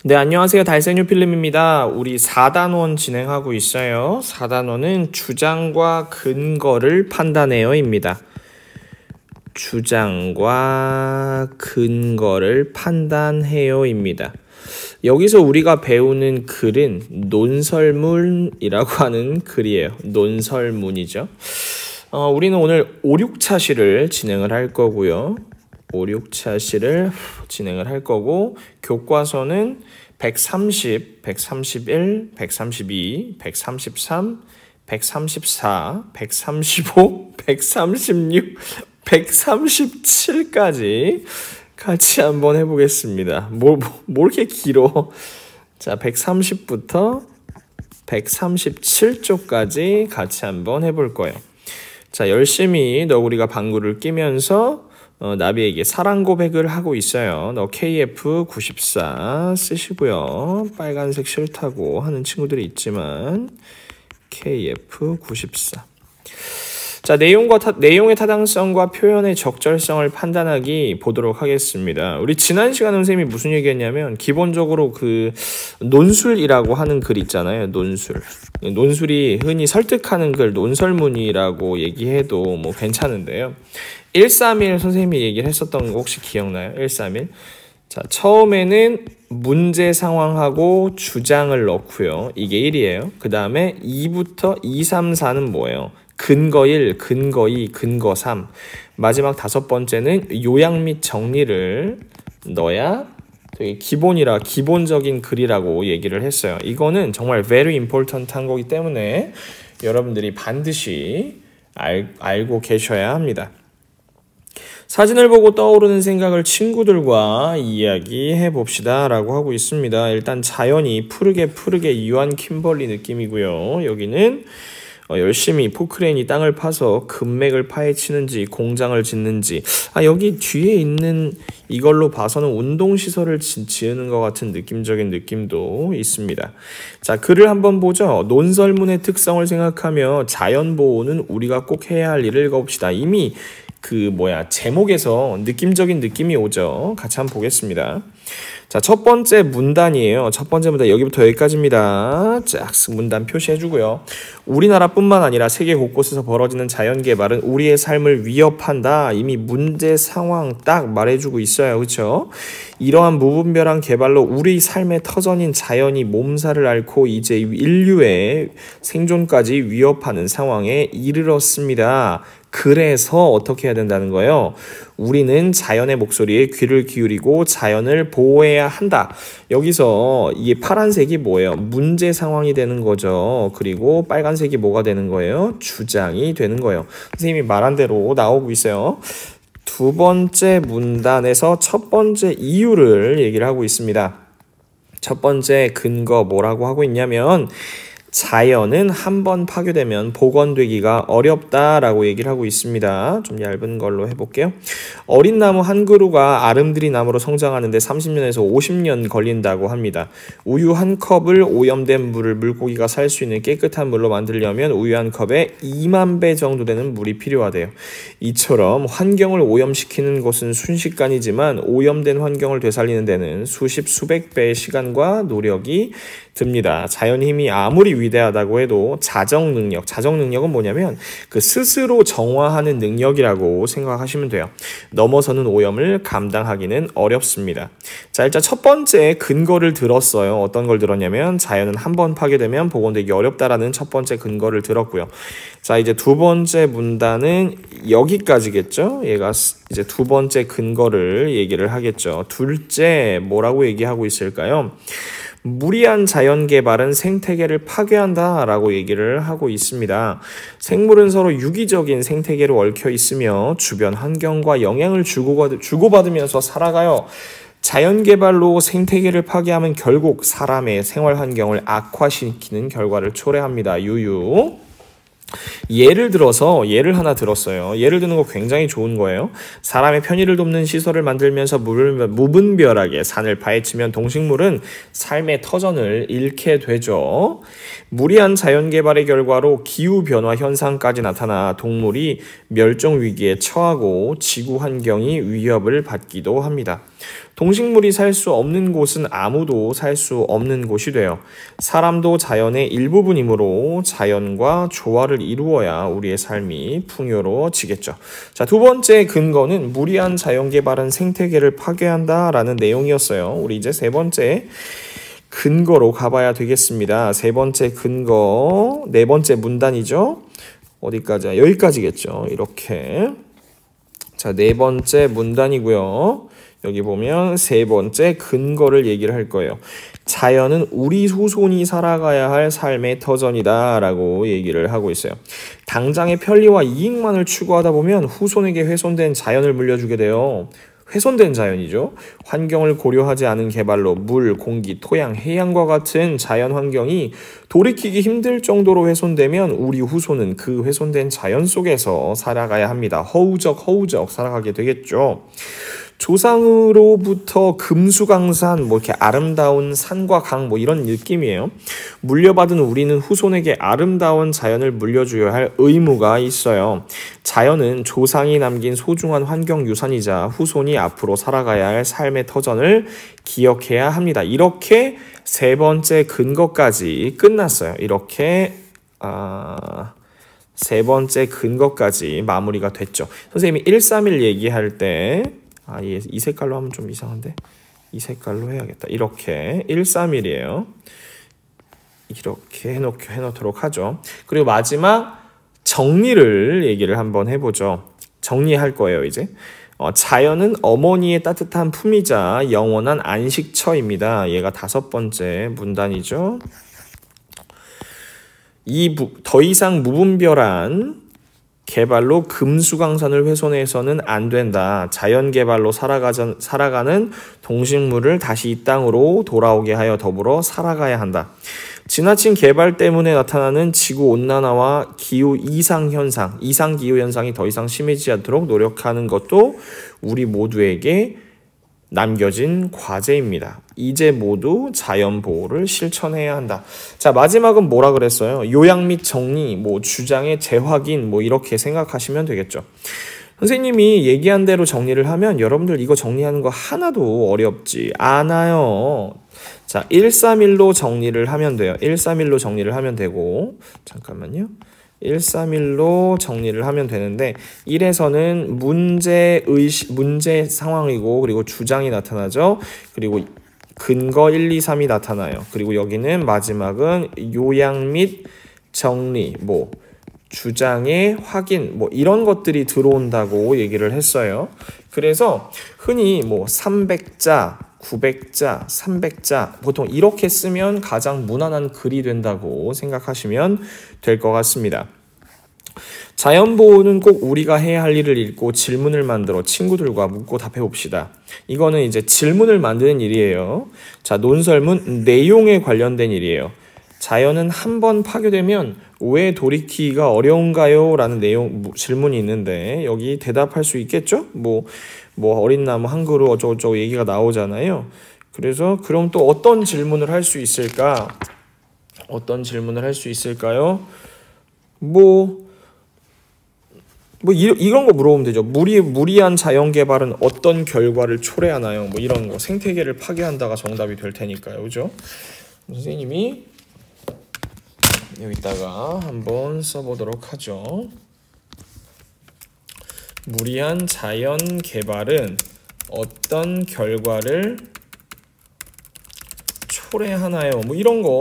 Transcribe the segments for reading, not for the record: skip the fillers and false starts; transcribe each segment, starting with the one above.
네, 안녕하세요. 달생유 필름입니다. 우리 4단원 진행하고 있어요. 4단원은 주장과 근거를 판단해요입니다. 주장과 근거를 판단해요입니다. 여기서 우리가 배우는 글은 논설문이라고 하는 글이에요. 논설문이죠. 우리는 오늘 5, 6차시를 진행을 할 거고요. 5, 6차시를 진행을 할 거고, 교과서는 130, 131, 132, 133, 134, 135, 136, 137까지 같이 한번 해보겠습니다. 뭐 이렇게 길어? 자, 130부터 137쪽까지 같이 한번 해볼 거예요. 자, 열심히 너구리가 방구를 끼면서 나비에게 사랑 고백을 하고 있어요. 너 KF94 쓰시고요. 빨간색 싫다고 하는 친구들이 있지만 KF94. 자, 내용의 타당성과 표현의 적절성을 판단하기 보도록 하겠습니다. 우리 지난 시간에 선생님이 무슨 얘기했냐면, 기본적으로 그 논술이라고 하는 글 있잖아요. 논술이 흔히 설득하는 글, 논설문이라고 얘기해도 뭐 괜찮은데요. 131 선생님이 얘기를 했었던 거 혹시 기억나요? 131. 자, 처음에는 문제 상황하고 주장을 넣고요. 이게 1이에요. 그 다음에 2부터 2, 3, 4는 뭐예요? 근거 1, 근거 2, 근거 3. 마지막 5번째는 요약 및 정리를 넣어야 되게 기본적인 글이라고 얘기를 했어요. 이거는 정말 very important 한 거기 때문에 여러분들이 반드시 알고 계셔야 합니다. 사진을 보고 떠오르는 생각을 친구들과 이야기해 봅시다 라고 하고 있습니다. 일단 자연이 푸르게 유한 킴벌리 느낌이고요. 여기는 열심히 포크레인이 땅을 파서 금맥을 파헤치는지 공장을 짓는지, 여기 뒤에 있는 이걸로 봐서는 운동시설을 지으는 것 같은 느낌적인 느낌도 있습니다. 자, 글을 한번 보죠. 논설문의 특성을 생각하며 자연보호는 우리가 꼭 해야 할 일을 읽어봅시다. 이미 제목에서 느낌적인 느낌이 오죠. 같이 한번 보겠습니다. 자, 첫 번째 문단이에요. 첫 번째 문단 여기부터 여기까지입니다. 쫙 문단 표시해주고요. 우리나라뿐만 아니라 세계 곳곳에서 벌어지는 자연개발은 우리의 삶을 위협한다. 이미 문제 상황 딱 말해주고 있어요. 그렇죠? 이러한 무분별한 개발로 우리 삶의 터전인 자연이 몸살을 앓고 이제 인류의 생존까지 위협하는 상황에 이르렀습니다. 그래서 어떻게 해야 된다는 거예요? 우리는 자연의 목소리에 귀를 기울이고 자연을 보호해야 한다. 여기서 이게 파란색이 뭐예요? 문제 상황이 되는 거죠. 그리고 빨간색이 뭐가 되는 거예요? 주장이 되는 거예요. 선생님이 말한 대로 나오고 있어요. 두 번째 문단에서 첫 번째 이유를 얘기를 하고 있습니다. 첫 번째 근거 뭐라고 하고 있냐면, 자연은 한번 파괴되면 복원되기가 어렵다라고 얘기를 하고 있습니다. 좀 얇은 걸로 해볼게요. 어린 나무 한 그루가 아름드리 나무로 성장하는데 30년에서 50년 걸린다고 합니다. 우유 한 컵을 오염된 물을 물고기가 살 수 있는 깨끗한 물로 만들려면 우유 한 컵에 2만 배 정도 되는 물이 필요하대요. 이처럼 환경을 오염시키는 것은 순식간이지만 오염된 환경을 되살리는 데는 수백 배의 시간과 노력이 듭니다. 자연 힘이 아무리 위대하다고 해도 자정 능력은 뭐냐면 그 스스로 정화하는 능력이라고 생각하시면 돼요. 넘어서는 오염을 감당하기는 어렵습니다. 자, 일단 첫 번째 근거를 들었어요. 어떤 걸 들었냐면, 자연은 한번 파괴되면 복원되기 어렵다라는 첫 번째 근거를 들었고요. 자, 이제 두 번째 문단은 여기까지겠죠? 얘가 이제 두 번째 근거를 얘기를 하겠죠. 둘째 뭐라고 얘기하고 있을까요? 무리한 자연개발은 생태계를 파괴한다 라고 얘기를 하고 있습니다. 생물은 서로 유기적인 생태계로 얽혀 있으며 주변 환경과 영향을 주고받으면서 살아가요. 자연개발로 생태계를 파괴하면 결국 사람의 생활환경을 악화시키는 결과를 초래합니다. 유유. 예를 하나 들었어요. 예를 드는 거 굉장히 좋은 거예요. 사람의 편의를 돕는 시설을 만들면서 무분별하게 산을 파헤치면 동식물은 삶의 터전을 잃게 되죠. 무리한 자연개발의 결과로 기후변화 현상까지 나타나 동물이 멸종위기에 처하고 지구 환경이 위협을 받기도 합니다. 동식물이 살 수 없는 곳은 아무도 살 수 없는 곳이 돼요. 사람도 자연의 일부분이므로 자연과 조화를 이루어야 우리의 삶이 풍요로워지겠죠. 자, 두 번째 근거는 무리한 자연개발은 생태계를 파괴한다라는 내용이었어요. 우리 이제 세 번째 근거로 가봐야 되겠습니다. 세 번째 근거, 네 번째 문단이죠. 어디까지야? 여기까지겠죠. 이렇게. 자, 네 번째 문단이고요. 여기 보면 세 번째 근거를 얘기를 할 거예요. 자연은 우리 후손이 살아가야 할 삶의 터전이다 라고 얘기를 하고 있어요. 당장의 편리와 이익만을 추구하다 보면 후손에게 훼손된 자연을 물려주게 돼요. 훼손된 자연이죠. 환경을 고려하지 않은 개발로 물, 공기, 토양, 해양과 같은 자연 환경이 돌이키기 힘들 정도로 훼손되면 우리 후손은 그 훼손된 자연 속에서 살아가야 합니다. 허우적 살아가게 되겠죠. 조상으로부터 금수강산, 뭐 이렇게 아름다운 산과 강, 뭐 이런 느낌이에요. 물려받은 우리는 후손에게 아름다운 자연을 물려줘야 할 의무가 있어요. 자연은 조상이 남긴 소중한 환경 유산이자 후손이 앞으로 살아가야 할 삶의 터전을 기억해야 합니다. 이렇게 세 번째 근거까지 끝났어요. 이렇게 세 번째 근거까지 마무리가 됐죠. 선생님이 131 얘기할 때 이 색깔로 하면 좀 이상한데 이 색깔로 해야겠다. 이렇게 131이에요. 이렇게 해놓도록 하죠. 그리고 마지막 정리를 얘기를 한번 해보죠. 정리할 거예요, 이제. 자연은 어머니의 따뜻한 품이자 영원한 안식처입니다. 얘가 다섯 번째 문단이죠. 더 이상 무분별한 개발로 금수강산을 훼손해서는 안 된다. 자연개발로 살아가는 동식물을 다시 이 땅으로 돌아오게 하여 더불어 살아가야 한다. 지나친 개발 때문에 나타나는 지구온난화와 기후 이상기후 현상이 더 이상 심해지지 않도록 노력하는 것도 우리 모두에게 남겨진 과제입니다. 이제 모두 자연보호를 실천해야 한다. 자, 마지막은 뭐라 그랬어요? 요약 및 정리, 뭐 주장의 재확인, 뭐 이렇게 생각하시면 되겠죠. 선생님이 얘기한 대로 정리를 하면 여러분들 이거 정리하는 거 하나도 어렵지 않아요. 자, 131로 정리를 하면 돼요. 131로 정리를 하면 되고, 잠깐만요. 131로 정리를 하면 되는데 1에서는 문제 상황이고 그리고 주장이 나타나죠. 그리고 근거 1, 2, 3이 나타나요. 그리고 여기는 마지막은 요약 및 정리, 뭐 주장의 확인, 뭐 이런 것들이 들어온다고 얘기를 했어요. 그래서 흔히 뭐 300자 900자, 300자 보통 이렇게 쓰면 가장 무난한 글이 된다고 생각하시면 될 것 같습니다. 자연보호는 꼭 우리가 해야 할 일을 읽고 질문을 만들어 친구들과 묻고 답해봅시다. 이거는 이제 질문을 만드는 일이에요. 자, 논설문 내용에 관련된 일이에요. 자연은 한번 파괴되면 왜 돌이키기가 어려운가요? 라는 질문이 있는데 여기 대답할 수 있겠죠? 뭐 어린 나무 한 그루 어쩌고저쩌고 얘기가 나오잖아요. 그래서 그럼 또 어떤 질문을 할 수 있을까? 어떤 질문을 할 수 있을까요? 이런 거 물어보면 되죠. 무리한 자연 개발은 어떤 결과를 초래하나요? 뭐 이런 거 생태계를 파괴한다가 정답이 될 테니까요. 그죠? 선생님이 여기다가 한번 써보도록 하죠. 무리한 자연 개발은 어떤 결과를 초래하나요? 뭐 이런 거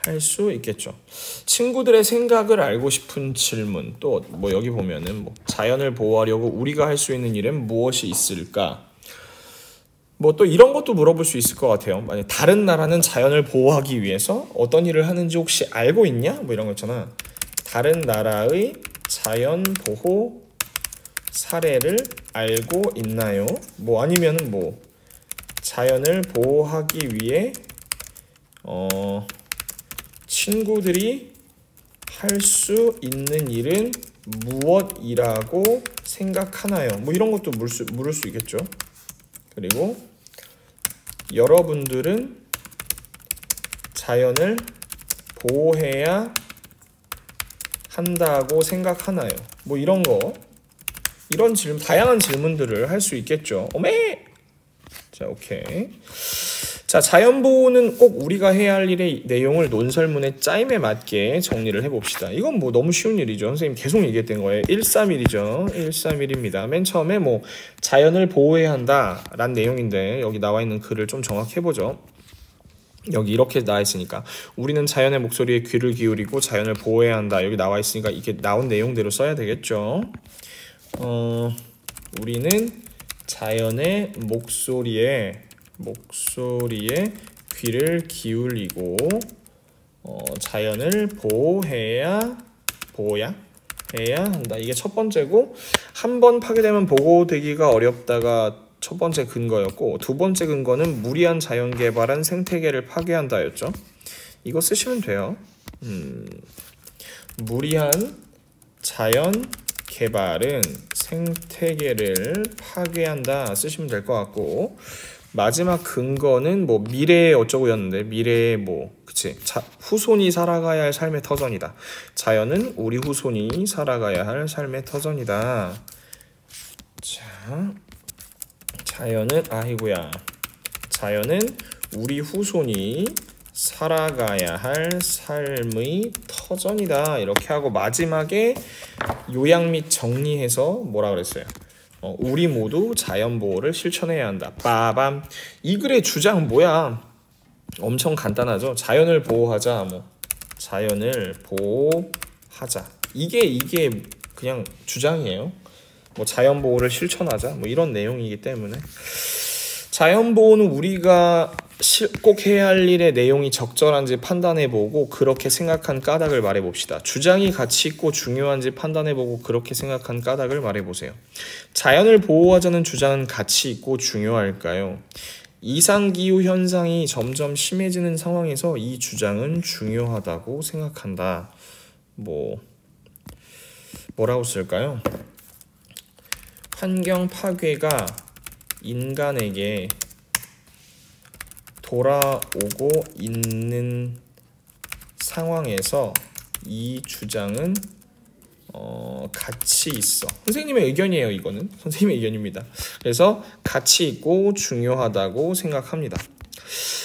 할 수 있겠죠. 친구들의 생각을 알고 싶은 질문. 또 뭐 여기 보면은 뭐 자연을 보호하려고 우리가 할 수 있는 일은 무엇이 있을까? 뭐 또 이런 것도 물어볼 수 있을 것 같아요. 만약 다른 나라는 자연을 보호하기 위해서 어떤 일을 하는지 혹시 알고 있냐? 뭐 이런 거 있잖아. 다른 나라의 자연 보호 사례를 알고 있나요? 뭐 아니면은 뭐 자연을 보호하기 위해 친구들이 할 수 있는 일은 무엇이라고 생각하나요? 뭐 이런 것도 물을 수 있겠죠. 그리고 여러분들은 자연을 보호해야 한다고 생각하나요? 뭐 이런 거 이런 다양한 질문들을 할 수 있겠죠. 오메! 자, 오케이. 자, 자연보호는 꼭 우리가 해야 할 일의 내용을 논설문의 짜임에 맞게 정리를 해봅시다. 이건 뭐 너무 쉬운 일이죠. 선생님 계속 얘기했던 거예요. 131이죠. 131입니다. 맨 처음에 뭐 자연을 보호해야 한다 라는 내용인데 여기 나와 있는 글을 좀 정확히 해보죠. 여기 이렇게 나와 있으니까 우리는 자연의 목소리에 귀를 기울이고 자연을 보호해야 한다. 여기 나와 있으니까 이게 나온 내용대로 써야 되겠죠. 우리는 자연의 목소리에 귀를 기울이고 자연을 보호해야 한다. 이게 첫 번째고, 한 번 파괴되면 보호되기가 어렵다가 첫 번째 근거였고, 두 번째 근거는 무리한 자연 개발은 생태계를 파괴한다였죠. 이거 쓰시면 돼요. 무리한 자연 개발은 생태계를 파괴한다 쓰시면 될 것 같고, 마지막 근거는 뭐 미래에 어쩌고였는데, 미래에 뭐 그치, 후손이 살아가야 할 삶의 터전이다. 자연은 우리 후손이 살아가야 할 삶의 터전이다. 자, 자연은 우리 후손이 살아가야 할 삶의 터전이다. 이렇게 하고 마지막에 요약 및 정리해서 뭐라 그랬어요? 우리 모두 자연보호를 실천해야 한다. 빠밤. 이 글의 주장 뭐야? 엄청 간단하죠. 자연을 보호하자. 자연을 보호하자. 이게 그냥 주장이에요. 자연보호를 실천하자. 이런 내용이기 때문에. 자연보호는 우리가 꼭 해야 할 일의 내용이 적절한지 판단해보고 그렇게 생각한 까닭을 말해봅시다. 주장이 가치 있고 중요한지 판단해보고 그렇게 생각한 까닭을 말해보세요. 자연을 보호하자는 주장은 가치 있고 중요할까요? 이상기후 현상이 점점 심해지는 상황에서 이 주장은 중요하다고 생각한다. 뭐라고 쓸까요? 환경 파괴가 인간에게 돌아오고 있는 상황에서 이 주장은 가치 있어. 선생님의 의견이에요. 이거는 선생님의 의견입니다. 그래서 가치 있고 중요하다고 생각합니다.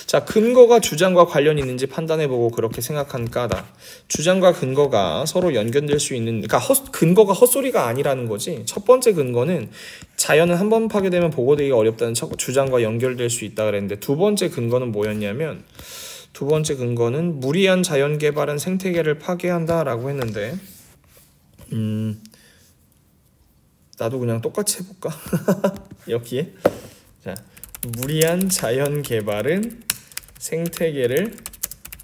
자, 근거가 주장과 관련이 있는지 판단해보고 그렇게 생각한 까닭. 주장과 근거가 서로 연결될 수 있는, 그러니까 근거가 헛소리가 아니라는 거지. 첫 번째 근거는 자연은 한 번 파괴되면 보호되기가 어렵다는 주장과 연결될 수 있다 그랬는데, 두 번째 근거는 뭐였냐면, 두 번째 근거는 무리한 자연 개발은 생태계를 파괴한다라고 했는데, 나도 그냥 똑같이 해볼까? 여기에 자, 무리한 자연 개발은 생태계를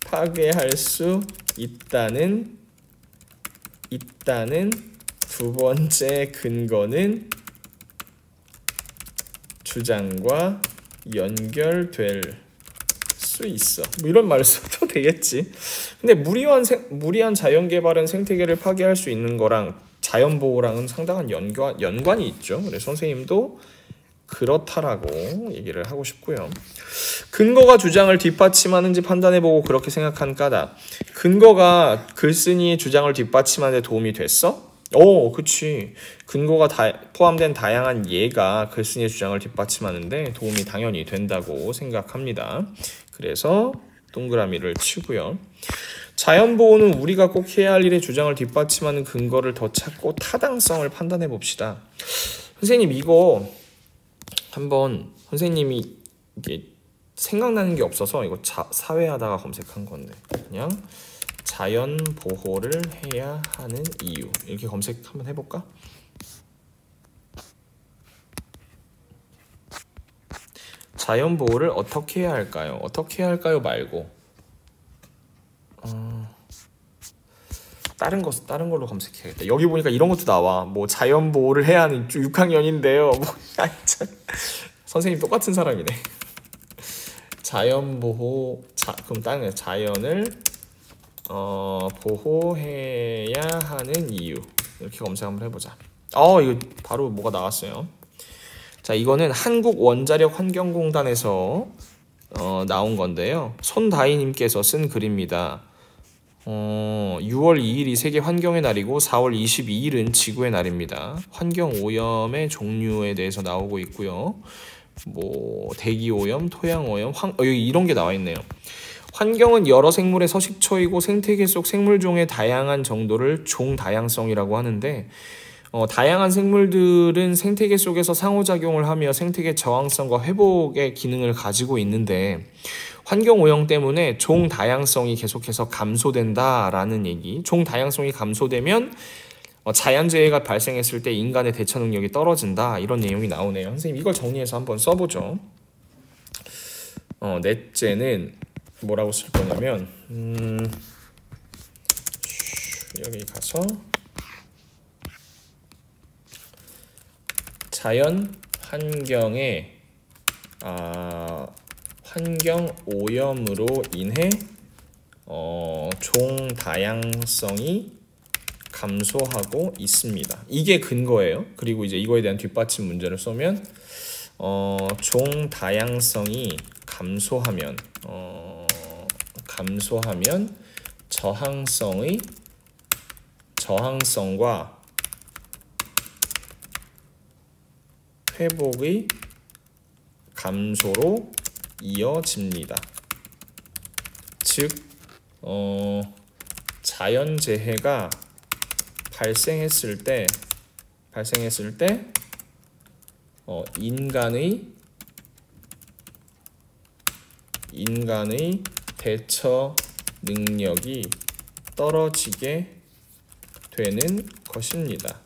파괴할 수 있다는 두 번째 근거는 주장과 연결될 수 있어. 이런 말을 써도 되겠지. 근데 무리한 자연 개발은 생태계를 파괴할 수 있는 거랑 자연 보호랑은 상당한 연관이 있죠. 그래서 선생님도 그렇다라고 얘기를 하고 싶고요. 근거가 주장을 뒷받침하는지 판단해보고 그렇게 생각한 까닭. 근거가 글쓴이의 주장을 뒷받침하는 데 도움이 됐어? 그치. 근거가 포함된 다양한 예가 글쓴이의 주장을 뒷받침하는데 도움이 당연히 된다고 생각합니다. 그래서 동그라미를 치고요. 자연보호는 우리가 꼭 해야 할 일의 주장을 뒷받침하는 근거를 더 찾고 타당성을 판단해 봅시다. 선생님 이거 한번 선생님이 이게 생각나는 게 없어서 이거 사회하다가 검색한 건데 그냥 자연 보호를 해야 하는 이유 이렇게 검색 한번 해볼까? 자연 보호를 어떻게 해야 할까요? 어떻게 해야 할까요? 말고 다른 걸로 검색해야겠다. 여기 보니까 이런 것도 나와. 자연 보호를 해야 하는 6학년인데요. 선생님 똑같은 사람이네. 자연 보호 그럼 다른 자연을 보호해야 하는 이유 이렇게 검색 한번 해보자. 이거 바로 뭐가 나왔어요. 자, 이거는 한국원자력환경공단에서 나온 건데요. 손다희님께서 쓴 글입니다. 6월 2일이 세계 환경의 날이고 4월 22일은 지구의 날입니다. 환경 오염의 종류에 대해서 나오고 있고요. 뭐 대기 오염, 토양 오염, 여기 이런 게 나와 있네요. 환경은 여러 생물의 서식처이고 생태계 속 생물종의 다양한 정도를 종다양성이라고 하는데 다양한 생물들은 생태계 속에서 상호작용을 하며 생태계 저항성과 회복의 기능을 가지고 있는데 환경오염 때문에 종다양성이 계속해서 감소된다라는 얘기. 종다양성이 감소되면 자연재해가 발생했을 때 인간의 대처 능력이 떨어진다. 이런 내용이 나오네요. 선생님 이걸 정리해서 한번 써보죠. 넷째는 뭐라고 쓸 거냐면 여기 가서 자연 환경의 환경 오염으로 인해 종다양성이 감소하고 있습니다. 이게 근거예요. 그리고 이제 이거에 대한 뒷받침 문제를 쏘면 종다양성이 감소하면 저항성과 회복의 감소로 이어집니다. 즉 자연재해가 발생했을 때 인간의 대처 능력이 떨어지게 되는 것입니다.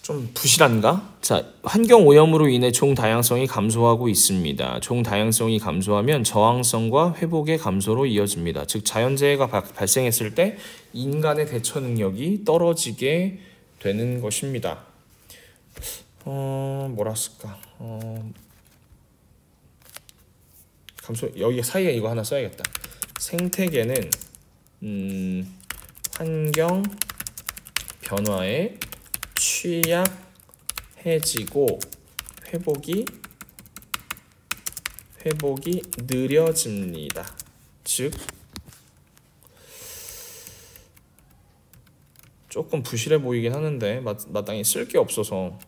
좀 부실한가? 자, 환경 오염으로 인해 종다양성이 감소하고 있습니다. 종다양성이 감소하면 저항성과 회복의 감소로 이어집니다. 즉 자연재해가 발생했을 때 인간의 대처 능력이 떨어지게 되는 것입니다. 뭐라 쓸까? 여기 사이에 이거 하나 써야겠다. 생태계는 환경 변화에 취약해지고 회복이 느려집니다. 즉 조금 부실해 보이긴 하는데 마땅히 쓸 게 없어서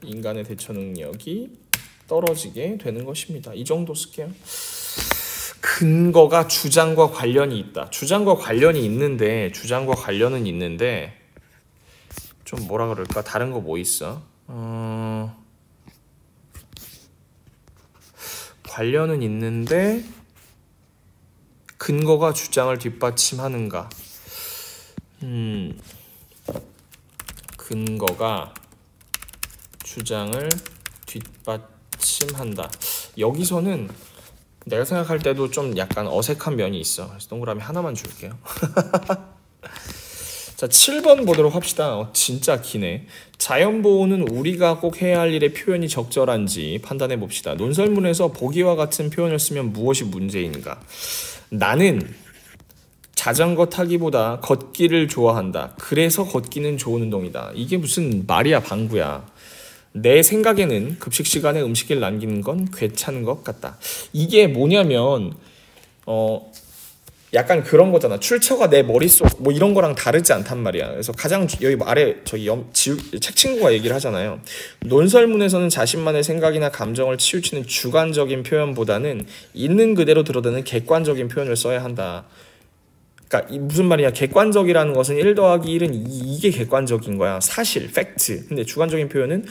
인간의 대처 능력이 떨어지게 되는 것입니다. 이 정도 쓸게요. 근거가 주장과 관련이 있다. 주장과 관련은 있는데 좀 뭐라 그럴까? 다른 거 뭐 있어? 관련은 있는데 근거가 주장을 뒷받침하는가? 근거가 주장을 뒷받침한다. 여기서는 내가 생각할 때도 좀 약간 어색한 면이 있어. 그래서 동그라미 하나만 줄게요. 자, 7번 보도록 합시다. 진짜 기네. 자연보호는 우리가 꼭 해야 할 일의 표현이 적절한지 판단해 봅시다. 논설문에서 보기와 같은 표현을 쓰면 무엇이 문제인가? 나는 자전거 타기보다 걷기를 좋아한다. 그래서 걷기는 좋은 운동이다. 이게 무슨 말이야, 방구야. 내 생각에는 급식 시간에 음식을 남기는 건 괜찮은 것 같다. 이게 뭐냐면 약간 그런 거잖아. 출처가 내 머릿속 뭐 이런 거랑 다르지 않단 말이야. 그래서 가장 여기 아래 저기 책 친구가 얘기를 하잖아요. 논설문에서는 자신만의 생각이나 감정을 치우치는 주관적인 표현보다는 있는 그대로 드러내는 객관적인 표현을 써야 한다. 그러니까 무슨 말이냐? 객관적이라는 것은 1 더하기 1은 이게 객관적인 거야. 사실, 팩트. 근데 주관적인 표현은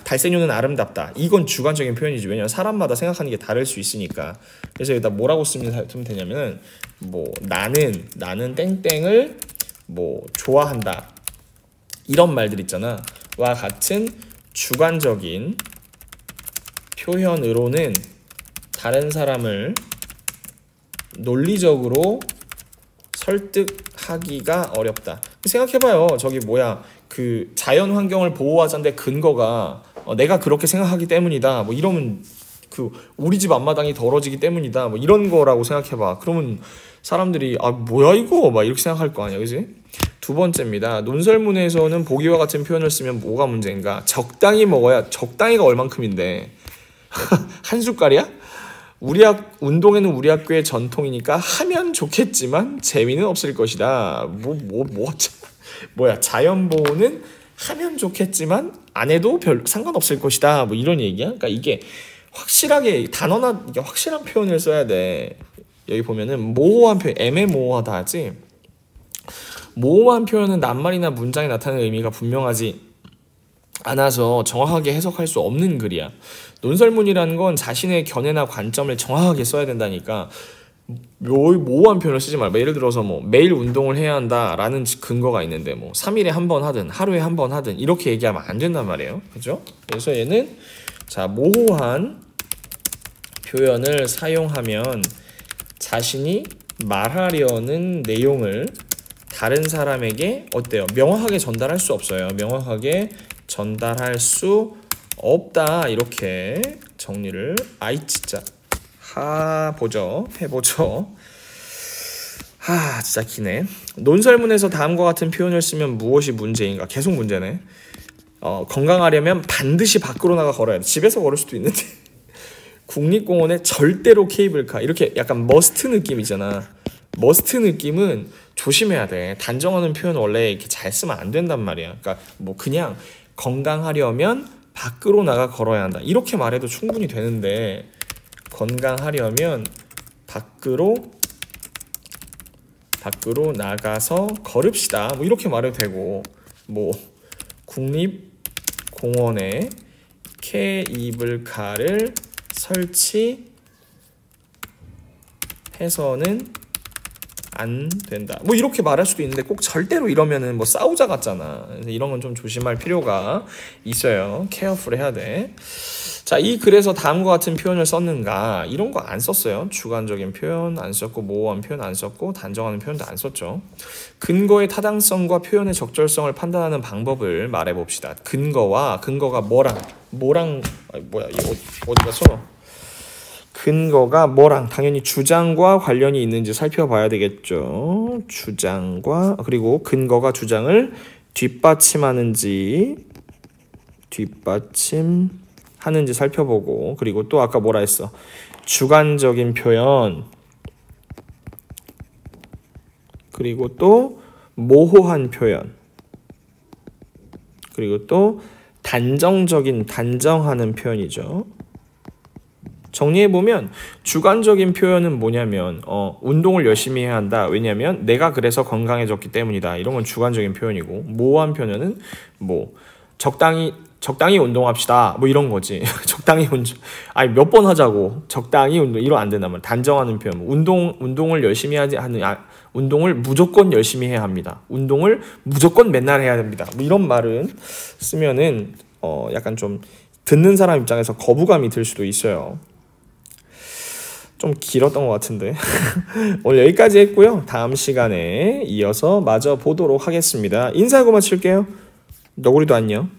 달새뇨는 아름답다. 이건 주관적인 표현이지. 왜냐면 사람마다 생각하는 게 다를 수 있으니까. 그래서 여기다 뭐라고 쓰면 되냐면은 뭐 나는 땡땡을 뭐 좋아한다. 이런 말들 있잖아. 와 같은 주관적인 표현으로는 다른 사람을 논리적으로 설득하기가 어렵다. 생각해봐요. 저기 뭐야, 그 자연 환경을 보호하자는데 근거가 내가 그렇게 생각하기 때문이다. 뭐 이러면 그 우리 집 앞마당이 더러지기 때문이다. 뭐 이런 거라고 생각해봐. 그러면 사람들이 뭐야 이거 막 이렇게 생각할 거 아니야, 그지? 두 번째입니다. 논설문에서는 보기와 같은 표현을 쓰면 뭐가 문제인가? 적당히 먹어야 적당히가 얼만큼인데 한 숟갈이야? 운동회는 우리 학교의 전통이니까 하면 좋겠지만 재미는 없을 것이다. 뭐야, 자연보호는 하면 좋겠지만 안 해도 별 상관없을 것이다. 뭐 이런 얘기야. 그러니까 이게 확실하게 이게 확실한 표현을 써야 돼. 여기 보면은 모호한 표현, 애매모호하다 하지. 모호한 표현은 낱말이나 문장에 나타나는 의미가 분명하지 않아서 정확하게 해석할 수 없는 글이야. 논설문이라는 건 자신의 견해나 관점을 정확하게 써야 된다니까. 모호한 표현을 쓰지 말고, 예를 들어서 뭐 매일 운동을 해야 한다라는 근거가 있는데 뭐 3일에 한 번 하든 하루에 한 번 하든 이렇게 얘기하면 안 된단 말이에요. 그죠? 그래서 얘는 자, 모호한 표현을 사용하면 자신이 말하려는 내용을 다른 사람에게 어때요? 명확하게 전달할 수 없어요. 명확하게 전달할 수 없다. 이렇게 정리를 진짜 해보죠. 진짜 기네. 논설문에서 다음과 같은 표현을 쓰면 무엇이 문제인가? 계속 문제네. 건강하려면 반드시 밖으로 나가 걸어야 돼. 집에서 걸을 수도 있는데 국립공원에 절대로 케이블카, 이렇게 약간 머스트 느낌이잖아. 머스트 느낌은 조심해야 돼. 단정하는 표현 원래 이렇게 잘 쓰면 안 된단 말이야. 그러니까 뭐 그냥 건강하려면 밖으로 나가 걸어야 한다, 이렇게 말해도 충분히 되는데, 건강하려면 밖으로 나가서 걸읍시다, 뭐 이렇게 말해도 되고, 뭐 국립공원에 케이블카를 설치해서는 안 된다, 뭐 이렇게 말할 수도 있는데, 꼭 절대로 이러면은 뭐 싸우자 같잖아. 이런 건 좀 조심할 필요가 있어요. 케어풀 해야 돼. 자, 이 글에서 다음과 같은 표현을 썼는가? 이런 거 안 썼어요. 주관적인 표현 안 썼고, 모호한 표현 안 썼고, 단정하는 표현도 안 썼죠. 근거의 타당성과 표현의 적절성을 판단하는 방법을 말해봅시다. 근거가 뭐랑 뭐야, 이거 어디 갔어? 근거가 뭐랑 당연히 주장과 관련이 있는지 살펴봐야 되겠죠. 주장과, 그리고 근거가 주장을 뒷받침하는지 살펴보고, 그리고 또 아까 뭐라 했어? 주관적인 표현, 그리고 또 모호한 표현, 그리고 또 단정하는 표현이죠. 정리해보면 주관적인 표현은 뭐냐면 운동을 열심히 해야 한다. 왜냐면 내가 그래서 건강해졌기 때문이다. 이런 건 주관적인 표현이고, 모호한 표현은 뭐 적당히 운동합시다, 뭐 이런 거지. 적당히 몇 번 하자고 적당히 운동, 이러면 안 된다면. 단정하는 표현, 운동을 열심히 운동을 무조건 열심히 해야 합니다. 운동을 무조건 맨날 해야 됩니다. 뭐 이런 말은 쓰면은 약간 좀 듣는 사람 입장에서 거부감이 들 수도 있어요. 좀 길었던 것 같은데 오늘 여기까지 했고요. 다음 시간에 이어서 마저 보도록 하겠습니다. 인사하고 마칠게요. 너구리도 안녕.